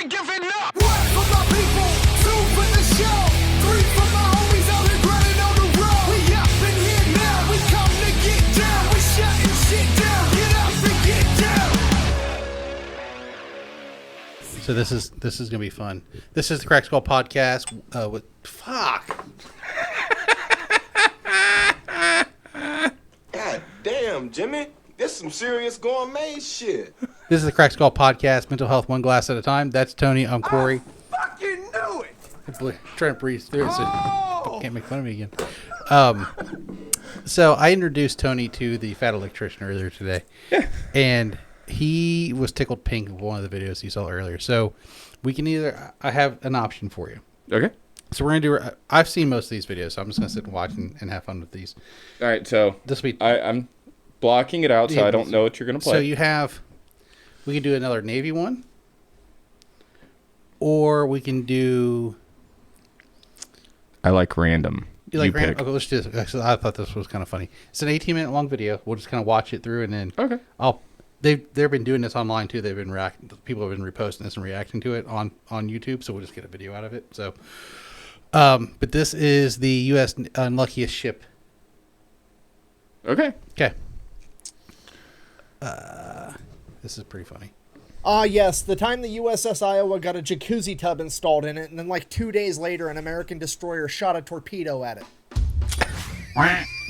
ain't giving up. One for my people, two for the show, three for my homies out here grinding on the road. We up in here now, we come to get down. We shutting shit down, get up and get down. So this is gonna be fun. This is the Crack Skull podcast with fuck. God damn, Jimmy. This some serious gourmet shit. This is the Crack Skull podcast, mental health one glass at a time. That's Tony. I'm Corey. I fucking knew it. I'm trying to breathe through it so can't make fun of me again. So I introduced Tony to the Fat Electrician earlier today, and he was tickled pink with one of the videos he saw earlier. So we can I have an option for you. Okay. So we're gonna do. I've seen most of these videos, so I'm just gonna sit and watch and have fun with these. All right. So This will be. I'm blocking it out, so I don't know what you're going to play. So we can do another Navy one, or we can do. I like random. You like random? pick. Okay, let's do this. Actually, I thought this was kind of funny. It's an 18-minute long video. We'll just kind of watch it through, and then they've been doing this online too. They've been people have been reposting this and reacting to it on YouTube. So we'll just get a video out of it. So, but this is the U.S. unluckiest ship. Okay. Okay. This is pretty funny. Yes, the time the USS Iowa got a jacuzzi tub installed in it, and then like 2 days later, an American destroyer shot a torpedo at it.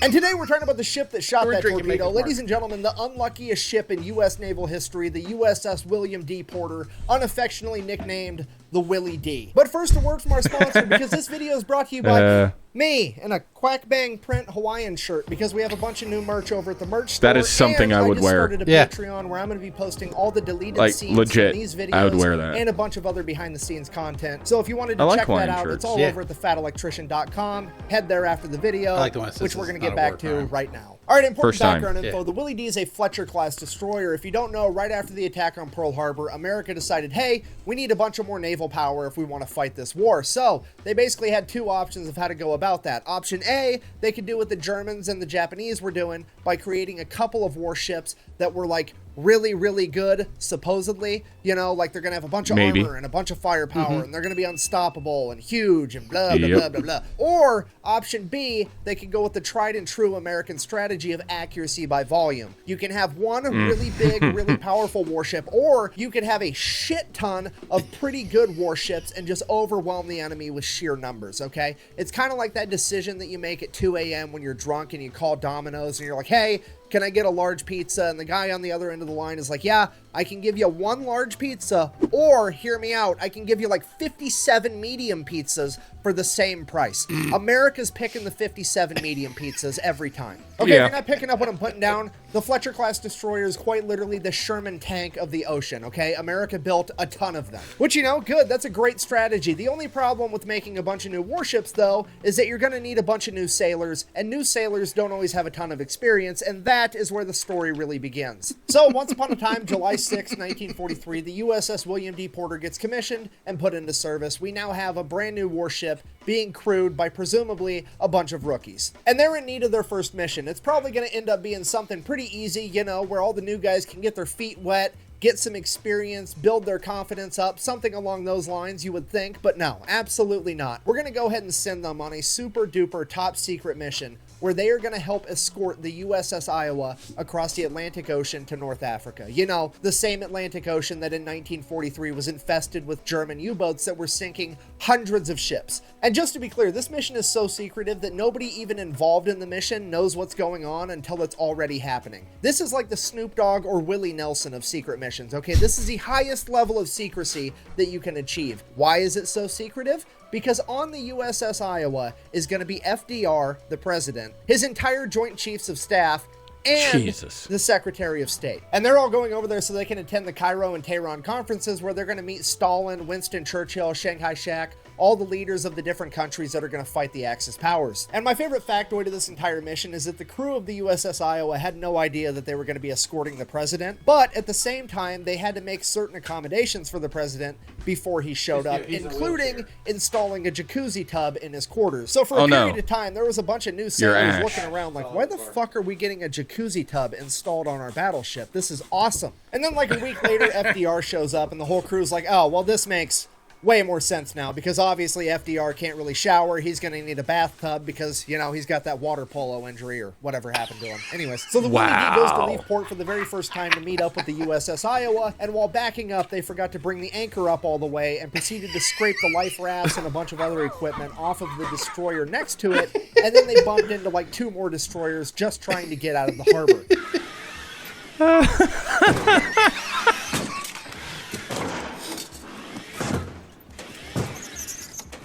And today we're talking about the ship that shot that torpedo. Ladies and gentlemen, the unluckiest ship in U.S. naval history, the USS William D. Porter, unaffectionately nicknamed the Willie D. But first, a word from our sponsor, because this video is brought to you by me in a Quack Bang print Hawaiian shirt, because we have a bunch of new merch over at the merch store. That is something and I would just wear. started a Yeah. Patreon where I'm going to be posting all the deleted Like, scenes legit, from these videos I would wear that. and a bunch of other behind-the-scenes content. So if you wanted to I like check that Hawaiian out, shirts. it's all Yeah. over at thefatelectrician.com. Head there after the video, I like the one that says which we're this going is to get not a back to wartime. right now. All right, important First time. background info. Yeah. The Willie D is a Fletcher-class destroyer. If you don't know, right after the attack on Pearl Harbor, America decided, hey, we need a bunch of more naval power if we want to fight this war. So they basically had two options of how to go about that. Option A, they could do what the Germans and the Japanese were doing by creating a couple of warships that were like really, really good, supposedly. You know, like they're going to have a bunch of Maybe. armor and a bunch of firepower, and they're going to be unstoppable and huge and blah, blah, Yep. blah, blah, blah. Or option B, they could go with the tried and true American strategy of accuracy by volume. You can have one really big, really powerful warship, or you could have a shit ton of pretty good warships and just overwhelm the enemy with sheer numbers, okay? It's kind of like that decision that you make at 2 a.m. when you're drunk and you call Domino's and you're like, hey, can I get a large pizza? And the guy on the other end of the line is like, yeah, I can give you one large pizza, or hear me out, I can give you like 57 medium pizzas for the same price. America's picking the 57 medium pizzas every time. Okay, Yeah. if you're not picking up what I'm putting down, the Fletcher-class destroyer is quite literally the Sherman tank of the ocean, okay? America built a ton of them. Which, you know, good, that's a great strategy. The only problem with making a bunch of new warships, though, is that you're gonna need a bunch of new sailors, and new sailors don't always have a ton of experience, and that is where the story really begins. So, once upon a time, July 6, 1943, the USS William D. Porter gets commissioned and put into service. We now have a brand new warship being crewed by presumably a bunch of rookies. And they're in need of their first mission. It's probably going to end up being something pretty easy, you know, where all the new guys can get their feet wet, get some experience, build their confidence up, something along those lines, you would think, but no, absolutely not. We're going to go ahead and send them on a super duper top secret mission where they are going to help escort the USS Iowa across the Atlantic Ocean to North Africa. You know, the same Atlantic Ocean that in 1943 was infested with German U-boats that were sinking hundreds of ships. And just to be clear, this mission is so secretive that nobody even involved in the mission knows what's going on until it's already happening. This is like the Snoop Dogg or Willie Nelson of secret missions, okay? This is the highest level of secrecy that you can achieve. Why is it so secretive? Because on the USS Iowa is going to be FDR, the president, his entire Joint Chiefs of Staff, and the Secretary of State. And they're all going over there so they can attend the Cairo and Tehran conferences where they're going to meet Stalin, Winston Churchill, Chiang Kai-shek, all the leaders of the different countries that are going to fight the Axis powers. And my favorite factoid of this entire mission is that the crew of the USS Iowa had no idea that they were going to be escorting the president, but at the same time, they had to make certain accommodations for the president before he showed up, including installing a jacuzzi tub in his quarters. So for a period of time, there was a bunch of new sailors looking around like, why the fuck are we getting a jacuzzi tub installed on our battleship? This is awesome. And then like a week later, FDR shows up and the whole crew's like, oh, well, this makes way more sense now, because obviously FDR can't really shower. He's going to need a bathtub because, you know, he's got that water polo injury or whatever happened to him. Anyways, so the Willie D goes to leave port for the very first time to meet up with the USS Iowa, and while backing up, they forgot to bring the anchor up all the way and proceeded to scrape the life rafts and a bunch of other equipment off of the destroyer next to it, and then they bumped into like 2 more destroyers just trying to get out of the harbor.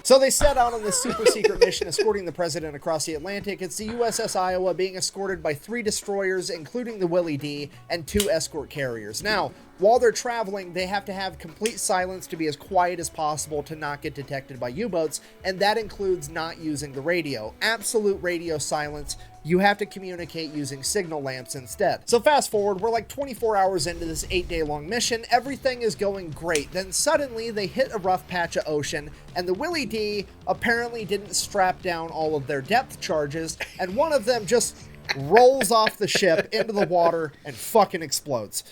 So they set out on this super secret mission escorting the president across the Atlantic. It's the USS Iowa being escorted by 3 destroyers, including the Willie D, and 2 escort carriers. Now, while they're traveling, they have to have complete silence to be as quiet as possible to not get detected by U-boats, and that includes not using the radio. Absolute radio silence. You have to communicate using signal lamps instead. So fast forward, we're like 24 hours into this 8-day-long mission. Everything is going great. Then suddenly they hit a rough patch of ocean, and the Willie D apparently didn't strap down all of their depth charges, and one of them just rolls off the ship into the water and fucking explodes.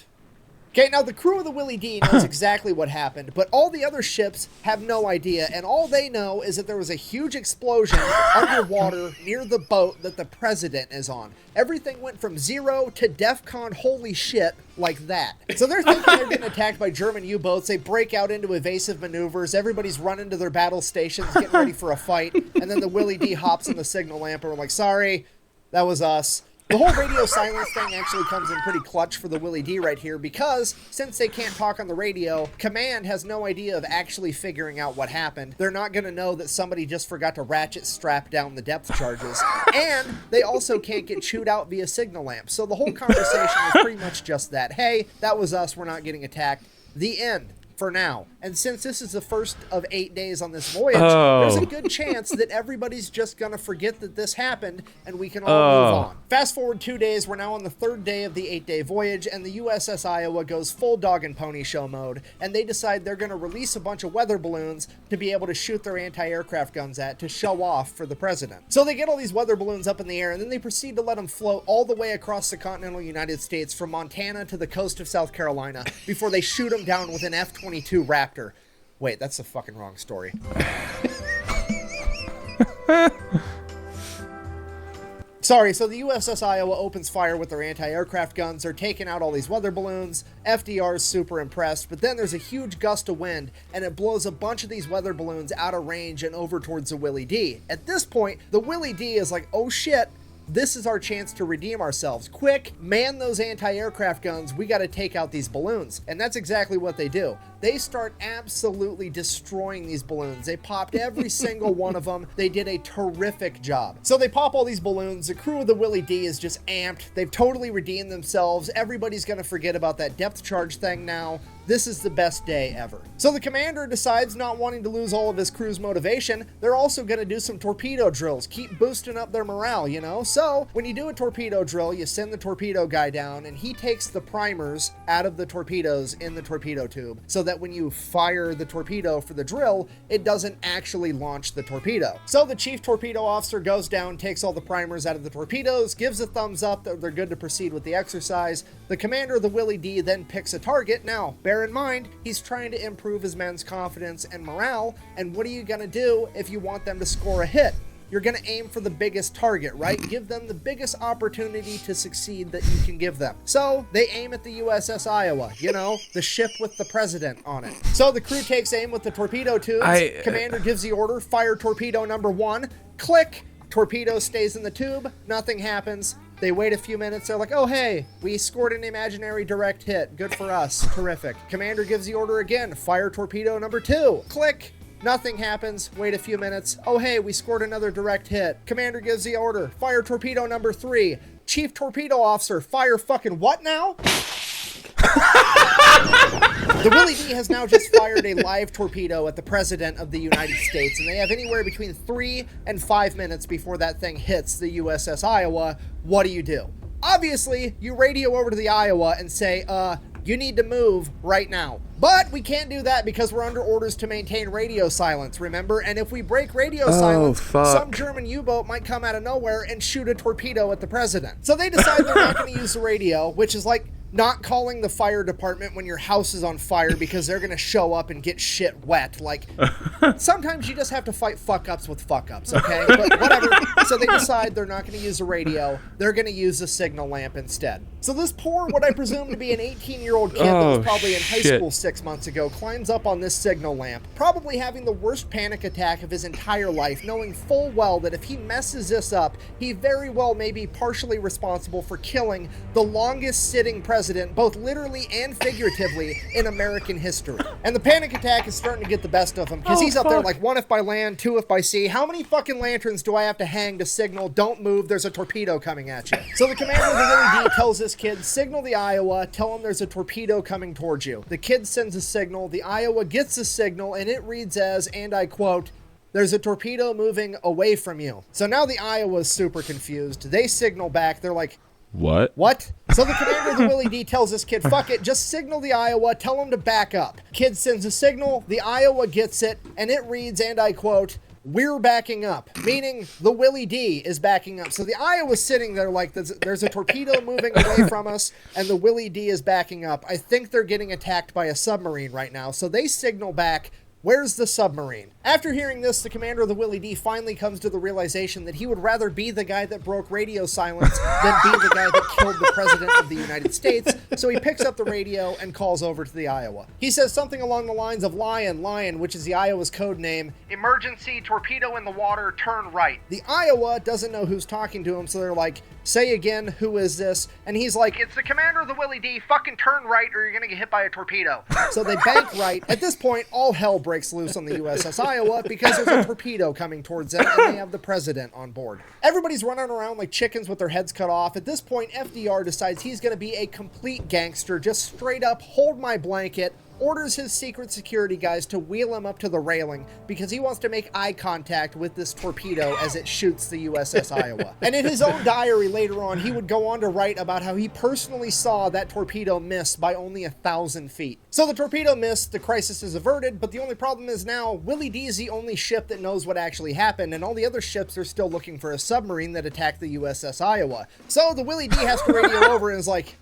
Okay, now the crew of the Willie D knows exactly what happened, but all the other ships have no idea, and all they know is that there was a huge explosion underwater near the boat that the president is on. Everything went from 0 to DEFCON holy shit like that. So they're thinking they're getting attacked by German U-boats. They break out into evasive maneuvers. Everybody's running to their battle stations, getting ready for a fight, and then the Willie D hops in the signal lamp and we're like, sorry, that was us. The whole radio silence thing actually comes in pretty clutch for the Willie D right here, because since they can't talk on the radio, command has no idea of actually figuring out what happened. They're not going to know that somebody just forgot to ratchet strap down the depth charges, and they also can't get chewed out via signal lamps. So the whole conversation is pretty much just that. Hey, that was us. We're not getting attacked. The end. For now. And since this is the first of 8 days on this voyage, there's a good chance that everybody's just gonna forget that this happened and we can all move on. Fast forward 2 days, we're now on the 3rd day of the 8-day voyage, and the USS Iowa goes full dog and pony show mode, and they decide they're gonna release a bunch of weather balloons to be able to shoot their anti-aircraft guns at to show off for the president. So they get all these weather balloons up in the air, and then they proceed to let them float all the way across the continental United States from Montana to the coast of South Carolina before they shoot them down with an F-22 Raptor. Wait, that's a fucking wrong story. Sorry, so the USS Iowa opens fire with their anti-aircraft guns. They're taking out all these weather balloons. FDR is super impressed, but then there's a huge gust of wind, and it blows a bunch of these weather balloons out of range and over towards the Willie D. At this point, the Willie D is like, oh shit, this is our chance to redeem ourselves. Quick, man those anti-aircraft guns. We got to take out these balloons. And that's exactly what they do. They start absolutely destroying these balloons. They popped every single one of them. They did a terrific job. So they pop all these balloons. The crew of the Willie D is just amped. They've totally redeemed themselves. Everybody's going to forget about that depth charge thing now. This is the best day ever. So the commander decides, not wanting to lose all of his crew's motivation, they're also going to do some torpedo drills, keep boosting up their morale, you know? So when you do a torpedo drill, you send the torpedo guy down, and he takes the primers out of the torpedoes in the torpedo tube, so that when you fire the torpedo for the drill, it doesn't actually launch the torpedo. So the chief torpedo officer goes down, takes all the primers out of the torpedoes, gives a thumbs up that they're good to proceed with the exercise. The commander of the Willie D then picks a target. Now, bear in mind, he's trying to improve his men's confidence and morale, and what are you gonna do if you want them to score a hit? You're gonna aim for the biggest target, right? Give them the biggest opportunity to succeed that you can give them. So they aim at the USS Iowa, you know, the ship with the president on it. So the crew takes aim with the torpedo tubes. Commander gives the order, fire torpedo number 1. Click, torpedo stays in the tube, nothing happens. They wait a few minutes, they're like, oh hey, we scored an imaginary direct hit. Good for us, terrific. Commander gives the order again, fire torpedo number 2. Click, nothing happens, wait a few minutes. Oh hey, we scored another direct hit. Commander gives the order, fire torpedo number 3. Chief torpedo officer, fire fucking what now? The Willie D has now just fired a live torpedo at the President of the United States, and they have anywhere between 3 and 5 minutes before that thing hits the USS Iowa. What do? Obviously, you radio over to the Iowa and say, you need to move right now. But we can't do that because we're under orders to maintain radio silence, remember? And if we break radio silence, some German U-boat might come out of nowhere and shoot a torpedo at the president. So they decide they're not going to use the radio, which is like not calling the fire department when your house is on fire because they're going to show up and get shit wet. Like, sometimes you just have to fight fuck-ups with fuck-ups, okay? But whatever. So they decide they're not going to use the radio. They're going to use a signal lamp instead. So this poor, what I presume to be an 18-year-old kid that was probably in high school 6 months ago, climbs up on this signal lamp, probably having the worst panic attack of his entire life, knowing full well that if he messes this up, he very well may be partially responsible for killing the longest sitting president, both literally and figuratively, in American history. And the panic attack is starting to get the best of him, because he's up there like, 1 if by land, 2 if by sea. How many fucking lanterns do I have to hang to signal, don't move, there's a torpedo coming at you? So the commander of the Willie D tells this kid, signal the Iowa, tell him there's a torpedo coming towards you. The kid sends a signal, the Iowa gets a signal, and it reads as, and I quote, there's a torpedo moving away from you. So now the Iowa's super confused. They signal back, they're like, What? So the commander of the Willie D tells this kid, fuck it, just signal the Iowa, tell him to back up. Kid sends a signal, the Iowa gets it, and it reads, and I quote, we're backing up, meaning the Willie D is backing up. So the Iowa's sitting there like, there's a torpedo moving away from us, and the Willie D is backing up. I think they're getting attacked by a submarine right now. So they signal back, where's the submarine? After hearing this, the commander of the Willie D finally comes to the realization that he would rather be the guy that broke radio silence than be the guy that killed the president of the United States, so he picks up the radio and calls over to the Iowa. He says something along the lines of Lion, which is the Iowa's code name, emergency, torpedo in the water, turn right. The Iowa doesn't know who's talking to him, so they're like, say again, who is this? And he's like, it's the commander of the Willie D, fucking turn right or you're gonna get hit by a torpedo. So they bank right. At this point, all hell breaks loose on the USS Iowa because there's a torpedo coming towards them and they have the president on board. Everybody's running around like chickens with their heads cut off. At this point, FDR decides he's gonna be a complete gangster, just straight up hold my blanket, orders his secret security guys to wheel him up to the railing because he wants to make eye contact with this torpedo as it shoots the USS Iowa. And in his own diary later on, he would go on to write about how he personally saw that torpedo miss by only 1,000 feet. So the torpedo missed, the crisis is averted, but the only problem is now Willie D is the only ship that knows what actually happened, and all the other ships are still looking for a submarine that attacked the USS Iowa. So the Willie D has to radio over and is like,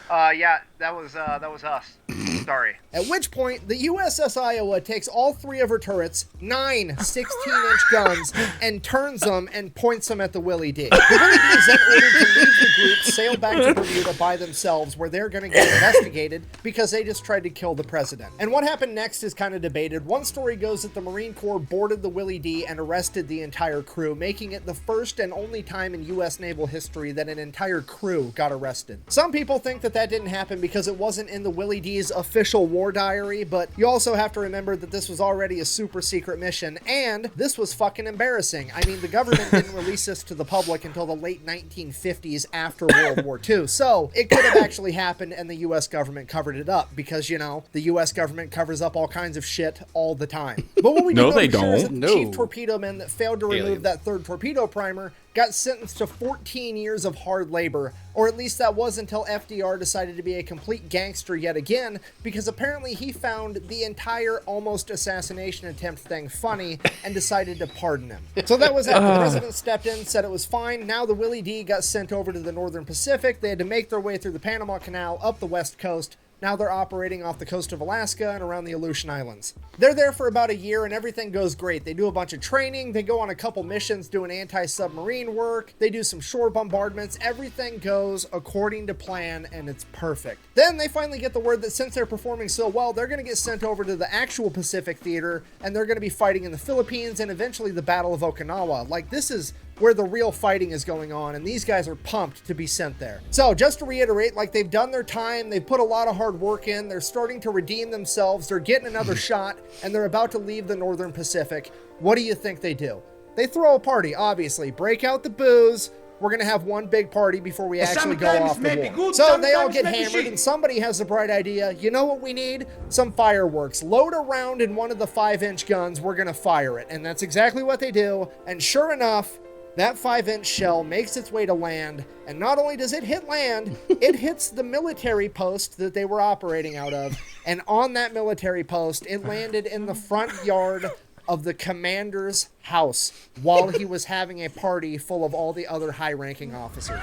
yeah, that was us. Sorry. At which point, the USS Iowa takes all 3 of her turrets, 9 16-inch guns, and turns them and points them at the Willie D. The Willie D is then ordered to leave the group, sail back to Bermuda by themselves, where they're going to get investigated because they just tried to kill the president. And what happened next is kind of debated. One story goes that the Marine Corps boarded the Willie D and arrested the entire crew, making it the first and only time in U.S. naval history that an entire crew got arrested. Some people think that didn't happen because it wasn't in the Willie D's official war diary, but you also have to remember that this was already a super secret mission, and this was fucking embarrassing. I mean, the government didn't release this to the public until the late 1950s after World War II, so it could have actually happened and the U.S. government covered it up because, you know, the U.S. government covers up all kinds of shit all the time. But what we do know for sure is that the chief torpedo men that failed to remove that 3rd torpedo primer got sentenced to 14 years of hard labor, or at least that was until FDR decided to be a complete gangster yet again, because apparently he found the entire almost assassination attempt thing funny and decided to pardon him. So that was it. The president stepped in, said it was fine. Now the Willie D got sent over to the Northern Pacific. They had to make their way through the Panama Canal up the West Coast. Now they're operating off the coast of Alaska and around the Aleutian Islands. They're there for about a year and everything goes great. They do a bunch of training, they go on a couple missions doing anti-submarine work, they do some shore bombardments, everything goes according to plan and it's perfect. Then they finally get the word that since they're performing so well, they're going to get sent over to the actual Pacific Theater and they're going to be fighting in the Philippines and eventually the Battle of Okinawa. Like, this is where the real fighting is going on, and these guys are pumped to be sent there. So, just to reiterate, like, they've done their time, they've put a lot of hard work in, they're starting to redeem themselves, they're getting another shot, and they're about to leave the Northern Pacific. What do you think they do? They throw a party, obviously. Break out the booze, we're going to have one big party before we actually go sometimes off the maybe war. good, So they all sometimes get maybe hammered, shit. and somebody has the bright idea, you know what we need? Some fireworks. Load a round in one of the 5-inch guns, we're going to fire it. And that's exactly what they do, and sure enough, that 5-inch shell makes its way to land, and not only does it hit land, it hits the military post that they were operating out of, and on that military post, it landed in the front yard of the commander's house while he was having a party full of all the other high-ranking officers.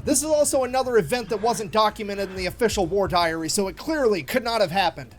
This is also another event that wasn't documented in the official war diary, so it clearly could not have happened.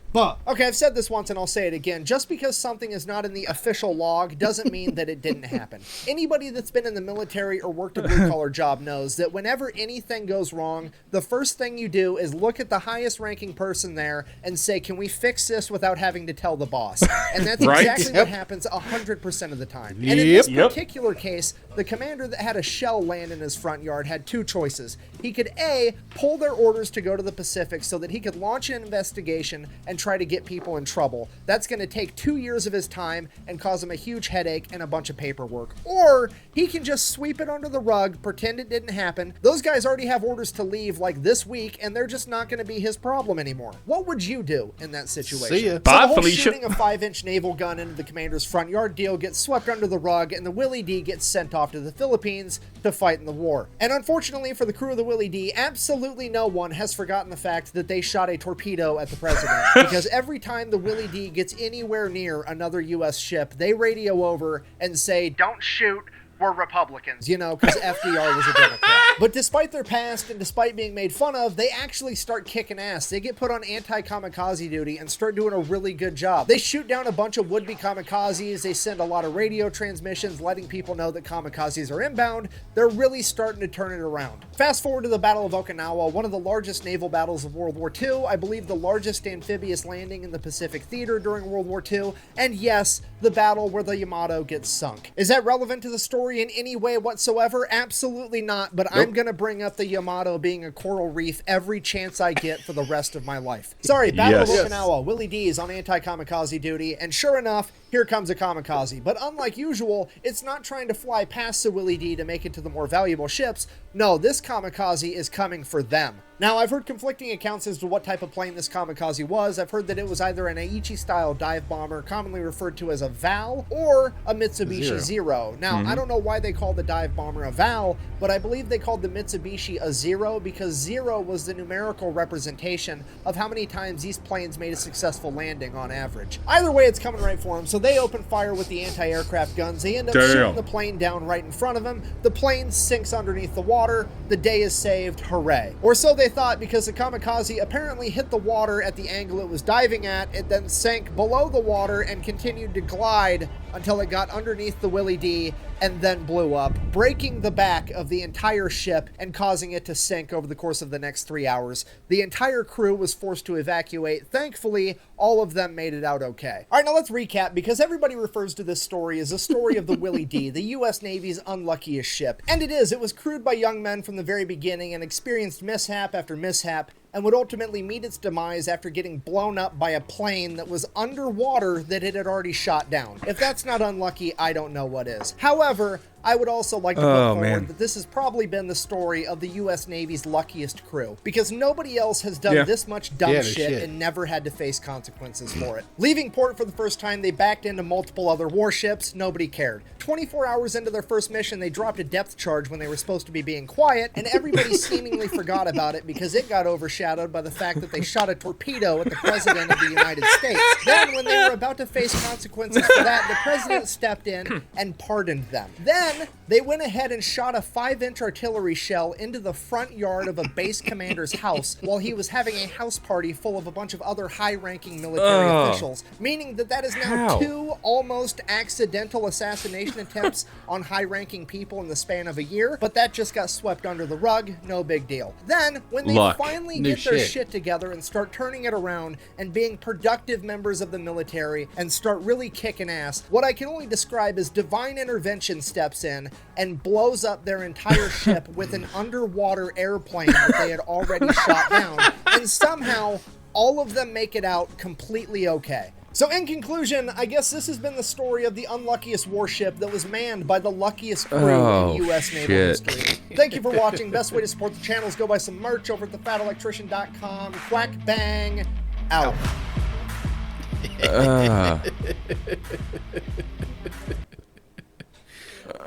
Okay, I've said this once and I'll say it again. Just because something is not in the official log doesn't mean that it didn't happen. Anybody that's been in the military or worked a blue-collar job knows that whenever anything goes wrong, the first thing you do is look at the highest-ranking person there and say, can we fix this without having to tell the boss? And that's Right? exactly what happens 100% of the time. And in this particular case, the commander that had a shell land in his front yard had two choices. He could A, pull their orders to go to the Pacific so that he could launch an investigation and try to get people in trouble. That's going to take 2 years of his time and cause him a huge headache and a bunch of paperwork. Or he can just sweep it under the rug, pretend it didn't happen. Those guys already have orders to leave like this week, and they're just not going to be his problem anymore. What would you do in that situation? See ya. So Bye, the whole Felicia. shooting a 5-inch naval gun into the commander's front yard deal gets swept under the rug, and the Willie D gets sent off to the Philippines to fight in the war. And unfortunately for the crew of the Willie D, absolutely no one has forgotten the fact that they shot a torpedo at the president. Because every time the Willie D gets anywhere near another U.S. ship, they radio over and say, don't shoot, we're Republicans, you know, because FDR was a Democrat. But despite their past and despite being made fun of, they actually start kicking ass. They get put on anti-kamikaze duty and start doing a really good job. They shoot down a bunch of would-be kamikazes. They send a lot of radio transmissions letting people know that kamikazes are inbound. They're really starting to turn it around. Fast forward to the Battle of Okinawa, one of the largest naval battles of World War II, I believe the largest amphibious landing in the Pacific Theater during World War II, and yes, the battle where the Yamato gets sunk. Is that relevant to the story in any way whatsoever? Absolutely not, but I'm gonna bring up the Yamato being a coral reef every chance I get for the rest of my life. Sorry, Battle Yes. of Okinawa, Willie D is on anti-kamikaze duty, and sure enough, here comes a kamikaze. But unlike usual, it's not trying to fly past the Willie D to make it to the more valuable ships. No, this kamikaze is coming for them. Now, I've heard conflicting accounts as to what type of plane this kamikaze was. I've heard that it was either an Aichi-style dive bomber, commonly referred to as a VAL, or a Mitsubishi Zero. Now, I don't know why they called the dive bomber a VAL, but I believe they called the Mitsubishi a Zero because zero was the numerical representation of how many times these planes made a successful landing on average. Either way, it's coming right for them, so they open fire with the anti-aircraft guns. They end up shooting the plane down right in front of them. The plane sinks underneath the water. The day is saved. Hooray. Or so they thought, because the kamikaze apparently hit the water at the angle it was diving at. It then sank below the water and continued to glide until it got underneath the Willie D and then blew up, breaking the back of the entire ship and causing it to sink over the course of the next 3 hours. The entire crew was forced to evacuate. Thankfully, all of them made it out okay. All right, now let's recap, because everybody refers to this story as a story of the Willie D, the U.S. Navy's unluckiest ship. And it is. It was crewed by young men from the very beginning and experienced mishap after mishap, and would ultimately meet its demise after getting blown up by a plane that was underwater that it had already shot down. If that's not unlucky, I don't know what is. However, I would also like to put forward that this has probably been the story of the U.S. Navy's luckiest crew, because nobody else has done this much dumb shit and never had to face consequences for it. Leaving port for the first time, they backed into multiple other warships. Nobody cared. 24 hours into their first mission, they dropped a depth charge when they were supposed to be being quiet, and everybody seemingly forgot about it because it got overshadowed by the fact that they shot a torpedo at the President of the United States. Then, when they were about to face consequences for that, the President stepped in and pardoned them. Then, they went ahead and shot a 5-inch artillery shell into the front yard of a base commander's house while he was having a house party full of a bunch of other high-ranking military officials, meaning that that is now 2 almost accidental assassination attempts on high-ranking people in the span of a year, but that just got swept under the rug. No big deal. Then, when they finally get their shit together and start turning it around and being productive members of the military and start really kicking ass, what I can only describe as divine intervention steps in and blows up their entire ship with an underwater airplane that they had already shot down, and somehow all of them make it out completely okay. So in conclusion, I guess this has been the story of the unluckiest warship that was manned by the luckiest crew in U.S. naval history. Thank you for watching. Best way to support the channel is go buy some merch over at thefatelectrician.com. Quack bang out.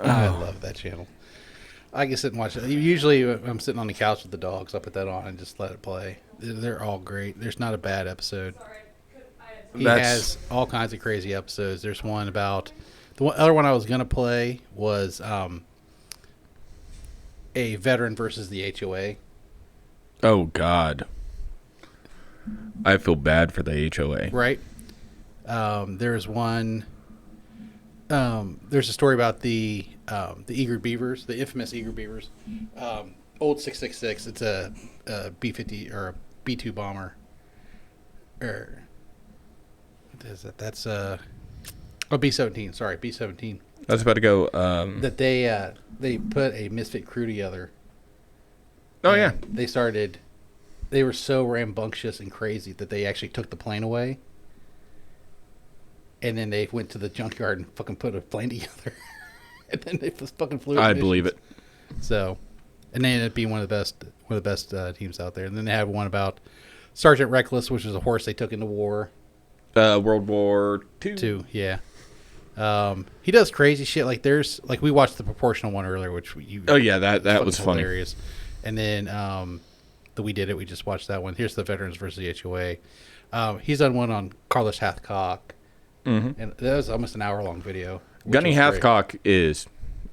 I love that channel. I can sit and watch it. Usually, I'm sitting on the couch with the dogs. I put that on and just let it play. They're all great. There's not a bad episode. He has all kinds of crazy episodes. There's one about other one I was gonna play was a veteran versus the HOA. Oh God, I feel bad for the HOA. Right. There's one. There's a story about the Eager Beavers, the infamous Eager Beavers. Old 666. It's a B-50 or a B-2 bomber. Or what is it? That's B-17. Sorry, B-17. I was about to go. That they put a misfit crew together. Oh yeah. They were so rambunctious and crazy that they actually took the plane away. And then they went to the junkyard and fucking put a plane together. And then they just fucking flew. I believe it. So, and they ended up being one of the best teams out there. And then they have one about Sergeant Reckless, which is a horse they took into war. World War II. Yeah. He does crazy shit. Like we watched the proportional one earlier, which Oh yeah, that was funny. Hilarious. And then We Did It. We just watched that one. Here's the Veterans versus the HOA. He's done one on Carlos Hathcock. Mm-hmm. And that was almost an hour-long video. Gunny Hathcock is,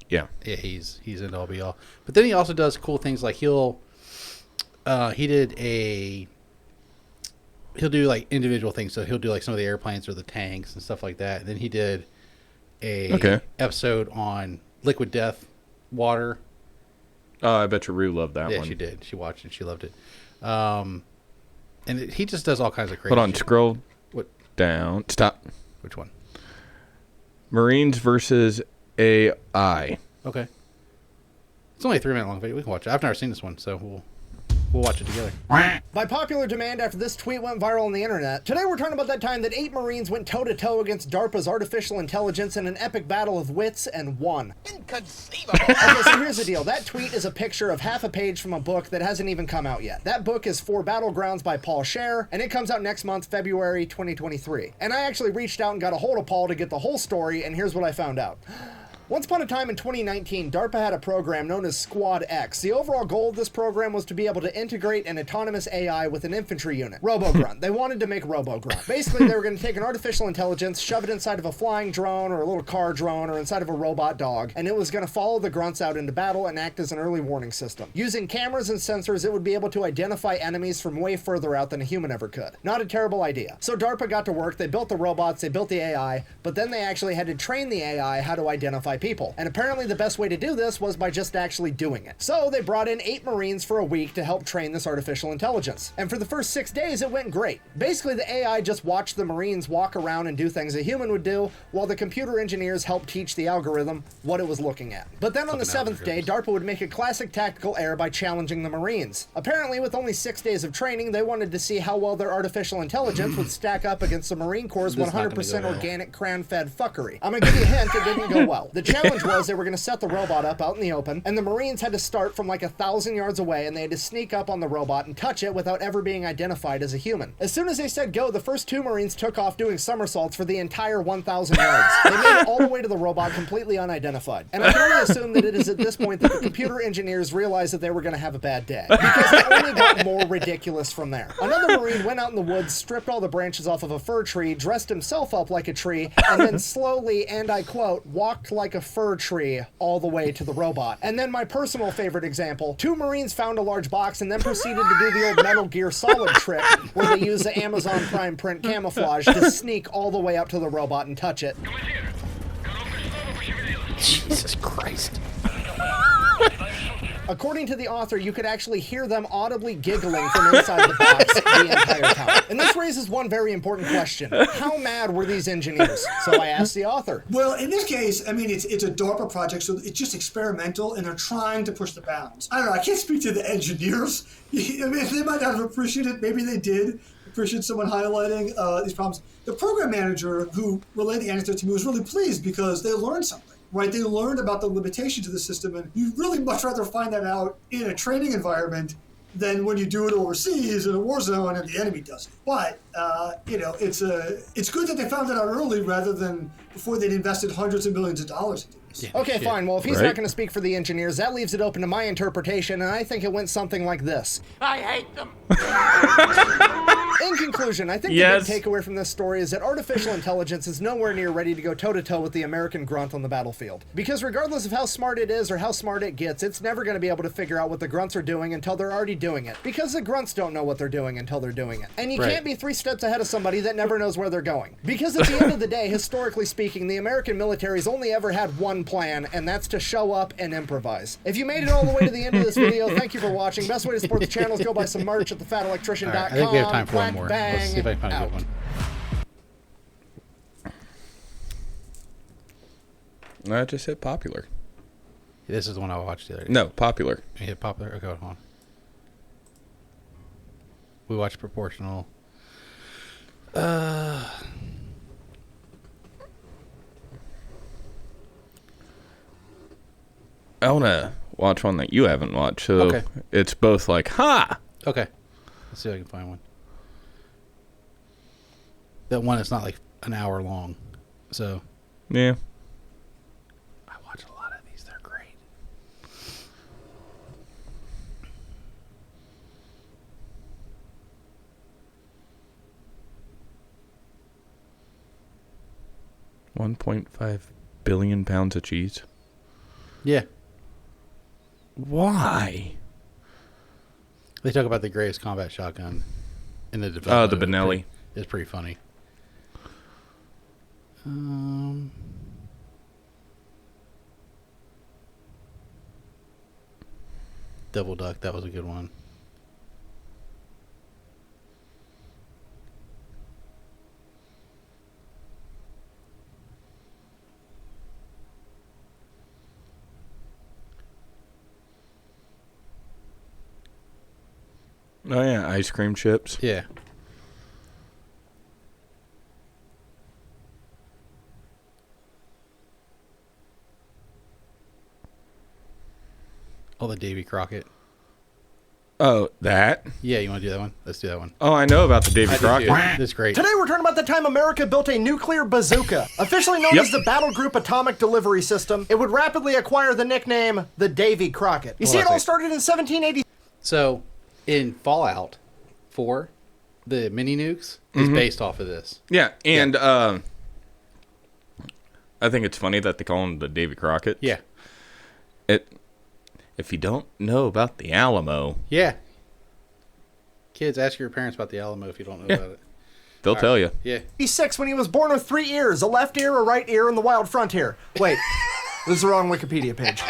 yeah, he's in all be all. But then he also does cool things like he'll do like individual things. So he'll do like some of the airplanes or the tanks and stuff like that. And then he did a episode on liquid death water. I bet your Rue loved that one. Yeah, she did. She watched it. She loved it. And he just does all kinds of crazy. Hold on, shit. scroll What? down. Stop. Which one? Marines versus AI. Okay. It's only a 3-minute long video. We can watch it. I've never seen this one, so we'll watch it together. By popular demand after this tweet went viral on the internet, today we're talking about that time that 8 Marines went toe-to-toe against DARPA's artificial intelligence in an epic battle of wits and won. Inconceivable. Okay, so here's the deal. That tweet is a picture of half a page from a book that hasn't even come out yet. That book is For Battlegrounds by Paul Scher, and it comes out next month, February 2023. And I actually reached out and got a hold of Paul to get the whole story, and here's what I found out. Once upon a time in 2019, DARPA had a program known as Squad X. The overall goal of this program was to be able to integrate an autonomous AI with an infantry unit. RoboGrunt. They wanted to make RoboGrunt. Basically, they were going to take an artificial intelligence, shove it inside of a flying drone or a little car drone or inside of a robot dog, and it was going to follow the grunts out into battle and act as an early warning system. Using cameras and sensors, it would be able to identify enemies from way further out than a human ever could. Not a terrible idea. So DARPA got to work. They built the robots, they built the AI, but then they actually had to train the AI how to identify people. And apparently the best way to do this was by just actually doing it. So they brought in 8 Marines for a week to help train this artificial intelligence. And for the first 6 days, it went great. Basically, the AI just watched the Marines walk around and do things a human would do, while the computer engineers helped teach the algorithm what it was looking at. But then on the 7th day, DARPA would make a classic tactical error by challenging the Marines. Apparently, with only 6 days of training, they wanted to see how well their artificial intelligence would stack up against the Marine Corps' 100% organic cran-fed fuckery. I'm gonna give you a hint, it didn't go well. The challenge was they were gonna set the robot up out in the open, and the Marines had to start from like 1,000 yards away, and they had to sneak up on the robot and touch it without ever being identified as a human. As soon as they said go, the first 2 Marines took off doing somersaults for the entire 1,000 yards. They made it all the way to the robot completely unidentified. And I can only assume that it is at this point that the computer engineers realized that they were gonna have a bad day, because they only got more ridiculous from there. Another Marine went out in the woods, stripped all the branches off of a fir tree, dressed himself up like a tree, and then slowly, and I quote, walked like a fir tree all the way to the robot. And then my personal favorite example, 2 Marines found a large box and then proceeded to do the old Metal Gear Solid trick where they use the Amazon Prime print camouflage to sneak all the way up to the robot and touch it. Jesus Christ. According to the author, you could actually hear them audibly giggling from inside the box the entire time. And this raises one very important question. How mad were these engineers? So I asked the author. Well, in this case, I mean, it's a DARPA project, so it's just experimental, and they're trying to push the bounds. I don't know, I can't speak to the engineers. I mean, they might not have appreciated it, maybe they did, appreciate someone highlighting these problems. The program manager who relayed the anecdote to me was really pleased because they learned something, right? They learned about the limitations of the system, and you'd really much rather find that out in a training environment than when you do it overseas in a war zone and the enemy does it. But, it's good that they found it out early rather than before they'd invested hundreds of millions of dollars into this. Yeah, Okay, shit. fine. Well, if he's Right. not going to speak for the engineers, that leaves it open to my interpretation, and I think it went something like this. I hate them. In conclusion, I think Yes. the big takeaway from this story is that artificial intelligence is nowhere near ready to go toe-to-toe with the American grunt on the battlefield. Because regardless of how smart it is or how smart it gets, it's never going to be able to figure out what the grunts are doing until they're already doing it. Because the grunts don't know what they're doing until they're doing it. And you Right. can't be 3 steps ahead of somebody that never knows where they're going. Because at the end of the day, historically speaking, the American military's only ever had one plan, and that's to show up and improvise. If you made it all the way to the end of this video, thank you for watching. Best way to support the channel is go buy some merch at thefatelectrician.com. All right, I think we have time for one Whack, more. bang, Let's see if I can find a out. good one. I just hit popular. This is the one I watched the other day. No, popular. You hit popular? Okay, hold on. We watched proportional. I want to watch one that you haven't watched. So Okay. it's both like, ha! Okay. Let's see if I can find one. That one is not like an hour long. So Yeah. I watch a lot of these. They're great. £1.5 billion pounds of cheese. Yeah. Why? They talk about the greatest combat shotgun in the Oh, development. the of it. Benelli. It's pretty funny. Double Duck, that was a good one. Oh, yeah, ice cream chips. Yeah. Oh, the Davy Crockett. Oh, that? Yeah, you want to do that one? Let's do that one. Oh, I know about the Davy I do Crockett. too. That's great. Today we're talking about the time America built a nuclear bazooka. Officially known Yep. as the Battle Group Atomic Delivery System, it would rapidly acquire the nickname the Davy Crockett. You see, Hold it on a all sec. started in 1780. So, in Fallout 4, the mini nukes is based off of this. Yeah, and I think it's funny that they call him the Davy Crockett. Yeah. If you don't know about the Alamo, Yeah. Kids, ask your parents about the Alamo if you don't know Yeah. about it. they'll tell you. Yeah. 86 when he was born with 3 ears, a left ear, a right ear, and the wild frontier. Wait, this is the wrong Wikipedia page.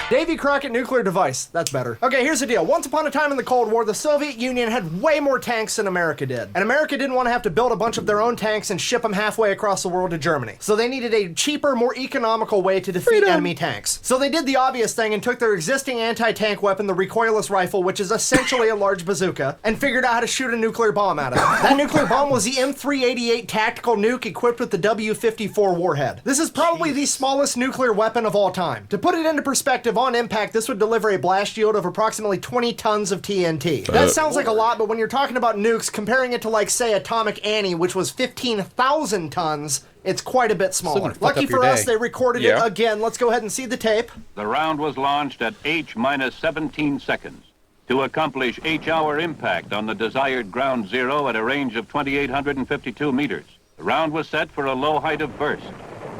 Davy Crockett nuclear device. That's better. Okay, here's the deal. Once upon a time in the Cold War, the Soviet Union had way more tanks than America did. And America didn't want to have to build a bunch of their own tanks and ship them halfway across the world to Germany. So they needed a cheaper, more economical way to defeat enemy tanks. So they did the obvious thing and took their existing anti-tank weapon, the recoilless rifle, which is essentially a large bazooka, and figured out how to shoot a nuclear bomb out of it. That nuclear bomb was the M388 tactical nuke equipped with the W54 warhead. This is probably the smallest nuclear weapon of all time. To put it into perspective, on impact, this would deliver a blast yield of approximately 20 tons of TNT. That sounds like a lot, but when you're talking about nukes, comparing it to, like, say, Atomic Annie, which was 15,000 tons, it's quite a bit smaller. gonna fuck Lucky up your for us, day. they recorded Yeah. it again. Let's go ahead and see the tape. The round was launched at H-minus 17 seconds to accomplish H-hour impact on the desired ground zero at a range of 2,852 meters. The round was set for a low height of burst.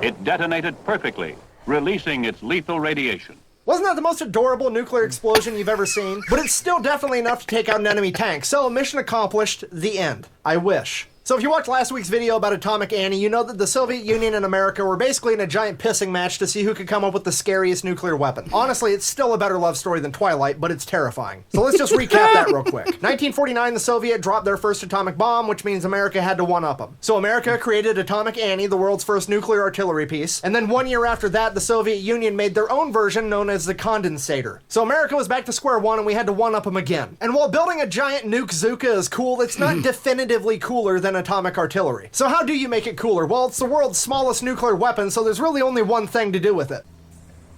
It detonated perfectly, releasing its lethal radiation. Wasn't that the most adorable nuclear explosion you've ever seen? But it's still definitely enough to take out an enemy tank. So, mission accomplished, the end. I wish. So if you watched last week's video about Atomic Annie, you know that the Soviet Union and America were basically in a giant pissing match to see who could come up with the scariest nuclear weapon. Honestly, it's still a better love story than Twilight, but it's terrifying. So let's just recap that real quick. 1949, the Soviet dropped their first atomic bomb, which means America had to one-up them. So America created Atomic Annie, the world's first nuclear artillery piece, and then 1 year after that, the Soviet Union made their own version known as the condensator. So America was back to square one, and we had to one-up them again. And while building a giant nuke Zuka is cool, it's not definitively cooler than atomic artillery. So how do you make it cooler? Well, it's the world's smallest nuclear weapon, so there's really only one thing to do with it.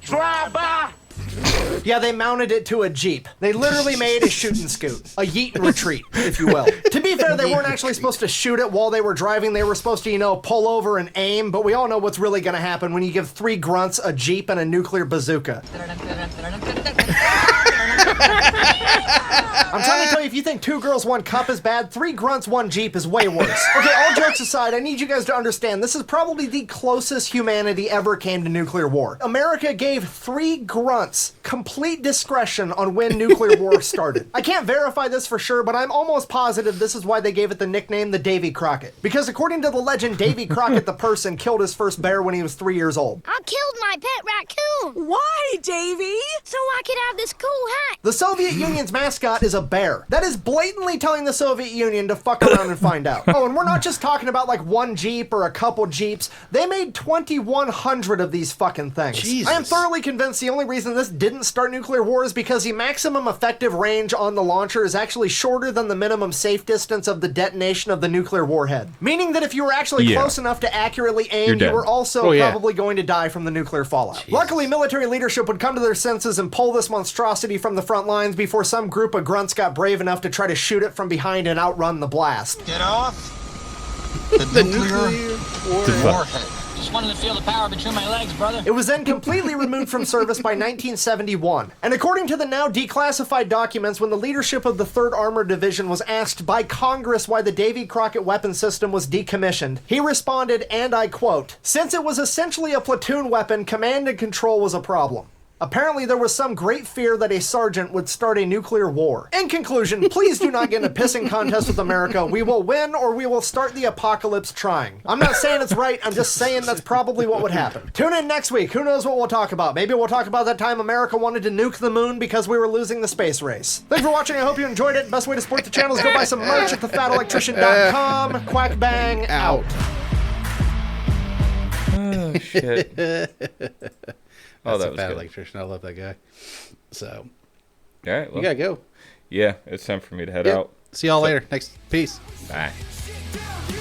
Drive-by! Yeah, they mounted it to a Jeep. They literally made a shoot and scoot. A yeet and retreat, if you will. To be fair, they weren't actually supposed to shoot it while they were driving. They were supposed to, you know, pull over and aim, but we all know what's really gonna happen when you give 3 grunts, a Jeep, and a nuclear bazooka. I'm trying to tell you, if you think 2 girls, 1 cup is bad, 3 grunts, 1 Jeep is way worse. Okay, all jokes aside, I need you guys to understand, this is probably the closest humanity ever came to nuclear war. America gave 3 grunts complete discretion on when nuclear war started. I can't verify this for sure, but I'm almost positive this is why they gave it the nickname the Davy Crockett. Because according to the legend, Davy Crockett the person killed his first bear when he was 3 years old. I killed my pet raccoon. Why, Davy? So I could have this cool hat. The Soviet Union's mascot is a bear. That is blatantly telling the Soviet Union to fuck around and find out. Oh, and we're not just talking about like 1 Jeep or a couple Jeeps. They made 2,100 of these fucking things. Jesus. I am thoroughly convinced the only reason this didn't start nuclear war is because the maximum effective range on the launcher is actually shorter than the minimum safe distance of the detonation of the nuclear warhead. Meaning that if you were actually close enough to accurately aim, you were also probably going to die from the nuclear fallout. Jesus. Luckily, military leadership would come to their senses and pull this monstrosity from the front lines before some group of grunts got brave enough to try to shoot it from behind and outrun the blast. Get off the nuclear warhead. Just wanted to feel the power between my legs, brother. It was then completely removed from service by 1971. And according to the now declassified documents, when the leadership of the 3rd Armored Division was asked by Congress why the Davy Crockett weapon system was decommissioned, he responded, and I quote, "Since it was essentially a platoon weapon, command and control was a problem. Apparently there was some great fear that a sergeant would start a nuclear war. In conclusion, please do not get in a pissing contest with America. We will win or we will start the apocalypse trying." I'm not saying it's right, I'm just saying that's probably what would happen. Tune in next week, who knows what we'll talk about. Maybe we'll talk about that time America wanted to nuke the moon because we were losing the space race. Thanks for watching, I hope you enjoyed it. Best way to support the channel is go buy some merch at thefatelectrician.com. Quack bang out. Oh, shit. That's that a was Fat good. Electrician. I love that guy. So, All right, well, you gotta go. yeah, it's time for me to head Yep. out. See y'all later. Next, peace. Bye. Shit down,